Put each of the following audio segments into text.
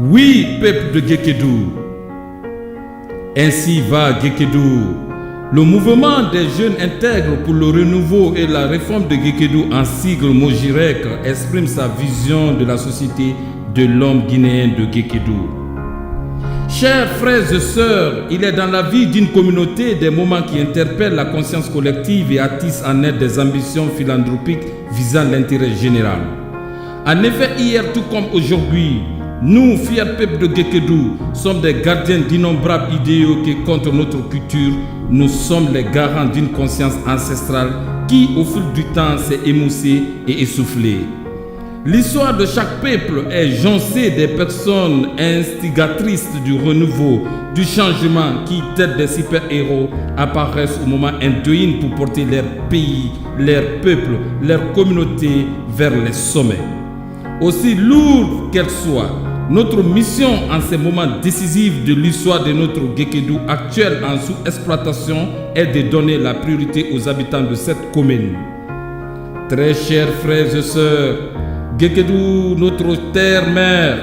Oui, peuple de Guékédou. Ainsi va Guékédou. Le mouvement des jeunes intègres pour le renouveau et la réforme de Guékédou en sigle Mojirek exprime sa vision de la société de l'homme guinéen de Guékédou. Chers frères et sœurs, il est dans la vie d'une communauté des moments qui interpellent la conscience collective et attissent en elle des ambitions philanthropiques visant l'intérêt général. En effet, hier tout comme aujourd'hui, nous, fiers peuples de Guékédou, sommes des gardiens d'innombrables idéaux qui, contre notre culture, nous sommes les garants d'une conscience ancestrale qui, au fil du temps, s'est émoussée et essoufflée. L'histoire de chaque peuple est joncée des personnes instigatrices du renouveau, du changement qui, tels des super-héros, apparaissent au moment endeuillé pour porter leur pays, leur peuple, leur communauté vers les sommets. Aussi lourde qu'elle soit, notre mission en ces moments décisifs de l'histoire de notre Guékédou actuel en sous-exploitation est de donner la priorité aux habitants de cette commune. Très chers frères et sœurs, Guékédou, notre terre-mère,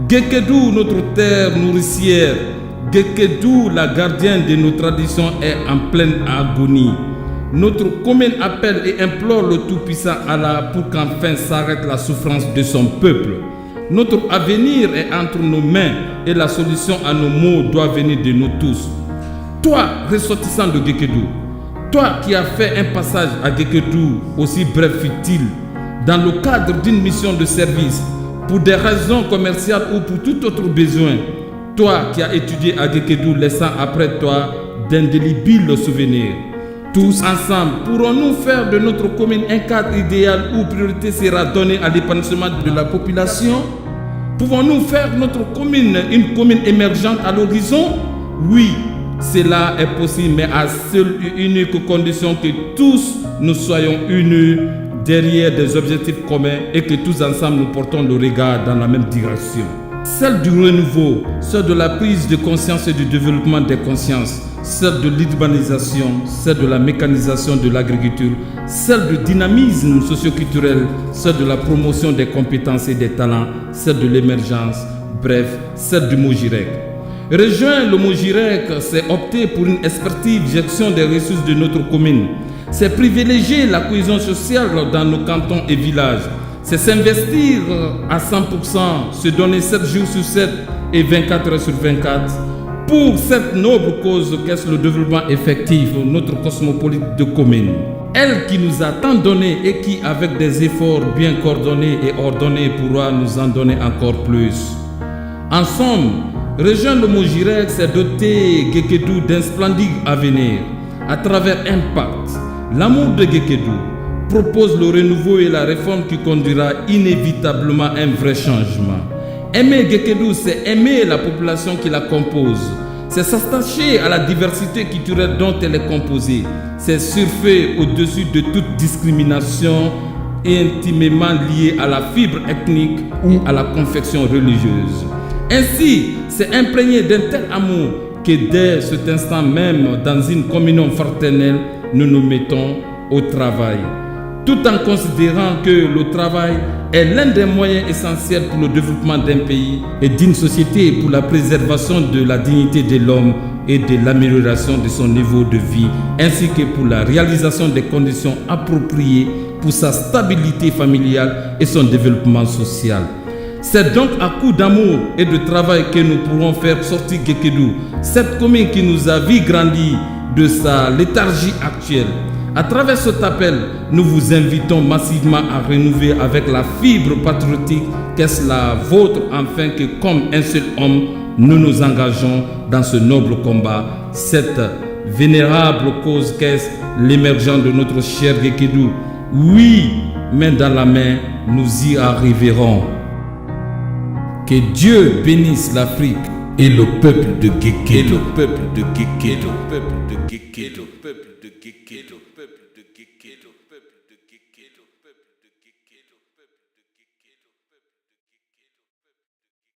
Guékédou, notre terre nourricière, Guékédou, la gardienne de nos traditions, est en pleine agonie. Notre commune appelle et implore le Tout-Puissant Allah pour qu'enfin s'arrête la souffrance de son peuple. Notre avenir est entre nos mains et la solution à nos maux doit venir de nous tous. Toi, ressortissant de Guékédou, toi qui as fait un passage à Guékédou, aussi bref fut-il, dans le cadre d'une mission de service, pour des raisons commerciales ou pour tout autre besoin, toi qui as étudié à Guékédou, laissant après toi d'indélébiles souvenirs. Tous ensemble, pourrons-nous faire de notre commune un cadre idéal où priorité sera donnée à l'épanouissement de la population? Pouvons-nous faire notre commune une commune émergente à l'horizon? Oui, cela est possible, mais à seule et unique condition que tous nous soyons unis derrière des objectifs communs et que tous ensemble nous portons le regard dans la même direction. Celle du renouveau, celle de la prise de conscience et du développement des consciences, celle de l'urbanisation, celle de la mécanisation de l'agriculture, celle du dynamisme socio-culturel, celle de la promotion des compétences et des talents, celle de l'émergence, bref, celle du Mojirek. Rejoindre le Mojirek, c'est opter pour une expertise gestion des ressources de notre commune. C'est privilégier la cohésion sociale dans nos cantons et villages. C'est s'investir à 100%, se donner 7 jours sur 7 et 24 heures sur 24 pour cette noble cause qu'est le développement effectif de notre cosmopolite de commune. Elle qui nous a tant donné et qui, avec des efforts bien coordonnés et ordonnés, pourra nous en donner encore plus. En somme, rejoindre le Mojirek, c'est doter Guékédou d'un splendide avenir. À travers Impact, l'amour de Guékédou propose le renouveau et la réforme qui conduira inévitablement à un vrai changement. Aimer Guékédou, c'est aimer la population qui la compose. C'est s'attacher à la diversité culturelle dont elle est composée. C'est surfer au-dessus de toute discrimination intimement liée à la fibre ethnique ou à la confection religieuse. Ainsi, c'est imprégné d'un tel amour que dès cet instant même, dans une communion fraternelle, nous nous mettons au travail. Tout en considérant que le travail est l'un des moyens essentiels pour le développement d'un pays et d'une société pour la préservation de la dignité de l'homme et de l'amélioration de son niveau de vie, ainsi que pour la réalisation des conditions appropriées pour sa stabilité familiale et son développement social. C'est donc à coup d'amour et de travail que nous pourrons faire sortir Guékédou, cette commune qui nous a vu grandir de sa léthargie actuelle. À travers cet appel, nous vous invitons massivement à renouveler avec la fibre patriotique qu'est la vôtre, afin que, comme un seul homme, nous nous engageons dans ce noble combat, cette vénérable cause qu'est l'émergence de notre cher Guékédou. Oui, main dans la main, nous y arriverons. Que Dieu bénisse l'Afrique et le peuple de Guékédou.